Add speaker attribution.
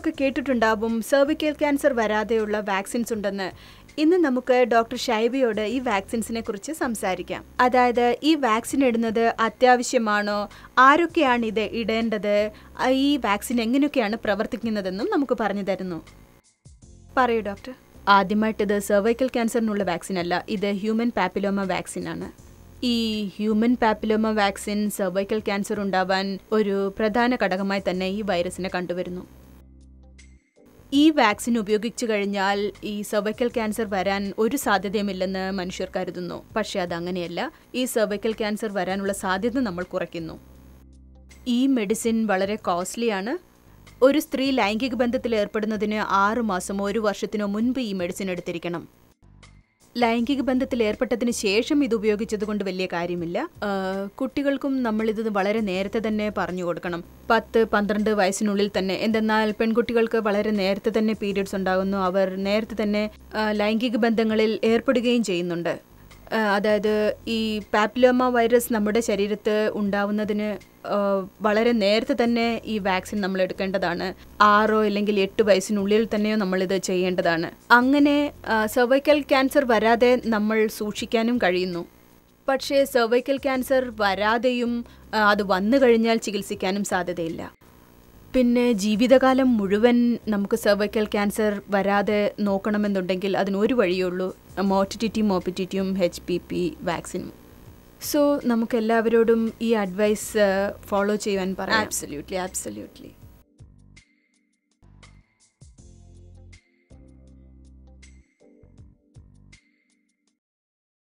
Speaker 1: നിങ്ങളൊക്കെ കേട്ടിട്ടുണ്ടാവും cervical cancer വരാതെയുള്ള vaccines ഉണ്ടെന്ന്. ഇന്ന് നമുക്ക് ഡോക്ടർ ഷൈബയോട് ഈ വാക്സിൻസിനെ കുറിച്ച് സംസാരിക്കാം. അതായത് ഈ വാക്സിൻ ഇടുന്നത് അത്യാവശ്യമാണോ, ആരൊക്കെയാണ് ഇത് ഇടേണ്ടത്, ഈ വാക്സിൻ എങ്ങനെയൊക്കെയാണ് പ്രവർത്തിക്കുന്നതെന്നും നമുക്ക് പറഞ്ഞു തരുന്നു. പറയൂ ഡോക്ടർ. ആദ്യമായിട്ട് ഇത് സെർവൈക്കൽ ക്യാൻസറിനുള്ള വാക്സിൻ അല്ല, ഇത് ഹ്യൂമൻ പാപ്പിലോമ വാക്സിൻ ആണ്. ഈ human papilloma vaccine cervical cancer ഉണ്ടാവാൻ ഒരു പ്രധാന ഘടകമായി തന്നെ ഈ വൈറസിനെ കണ്ടുവരുന്നു. ഈ വാക്സിൻ ഉപയോഗിച്ചു കഴിഞ്ഞാൽ ഈ സെർവൈക്കൽ ക്യാൻസർ വരാൻ ഒരു സാധ്യതയുമില്ലെന്ന് മനുഷ്യർ കരുതുന്നു. പക്ഷേ അതങ്ങനെയല്ല. ഈ സെർവൈക്കൽ ക്യാൻസർ വരാനുള്ള സാധ്യത നമ്മൾ കുറയ്ക്കുന്നു. ഈ മെഡിസിൻ വളരെ കോസ്റ്റ്ലിയാണ്. ഒരു സ്ത്രീ ലൈംഗിക ബന്ധത്തിൽ ഏർപ്പെടുന്നതിന് 6 മാസമോ 1 വർഷത്തിനോ മുൻപ് ഈ മെഡിസിൻ എടുത്തിരിക്കണം. ലൈംഗിക ബന്ധത്തിൽ ഏർപ്പെട്ടതിന് ശേഷം ഇത് ഉപയോഗിച്ചത് കൊണ്ട് വലിയ കാര്യമില്ല. കുട്ടികൾക്കും നമ്മളിത് വളരെ നേരത്തെ തന്നെ പറഞ്ഞു കൊടുക്കണം, 10-12 വയസ്സിനുള്ളിൽ തന്നെ. എന്തെന്നാൽ പെൺകുട്ടികൾക്ക് വളരെ നേരത്തെ തന്നെ പീരിയഡ്സ് ഉണ്ടാകുന്നു, അവർ നേരത്തെ തന്നെ ലൈംഗിക ബന്ധങ്ങളിൽ ഏർപ്പെടുകയും ചെയ്യുന്നുണ്ട്. അതായത് ഈ പാപ്പിലോമ വൈറസ് നമ്മുടെ ശരീരത്ത് ഉണ്ടാവുന്നതിന് വളരെ നേരത്തെ തന്നെ ഈ വാക്സിൻ നമ്മൾ എടുക്കേണ്ടതാണ്. 6 അല്ലെങ്കിൽ 8 വയസ്സിനുള്ളിൽ തന്നെയോ നമ്മളിത് ചെയ്യേണ്ടതാണ്. അങ്ങനെ സെർവൈക്കൽ ക്യാൻസർ വരാതെ നമ്മൾ സൂക്ഷിക്കാനും കഴിയുന്നു. പക്ഷേ സെർവൈക്കൽ ക്യാൻസർ വരാതെയും അത് വന്നു കഴിഞ്ഞാൽ ചികിത്സിക്കാനും സാധ്യതയില്ല. പിന്നെ ജീവിതകാലം മുഴുവൻ നമുക്ക് സെർവൈക്കൽ ക്യാൻസർ വരാതെ നോക്കണമെന്നുണ്ടെങ്കിൽ അതിനൊരു വഴിയുള്ളൂ, മോർട്ടിറ്റിയും HPV വാക്സിനും. സോ നമുക്ക് എല്ലാവരോടും ഈ അഡ്വൈസ് ഫോളോ ചെയ്യാൻ പറയാം.
Speaker 2: Absolutely.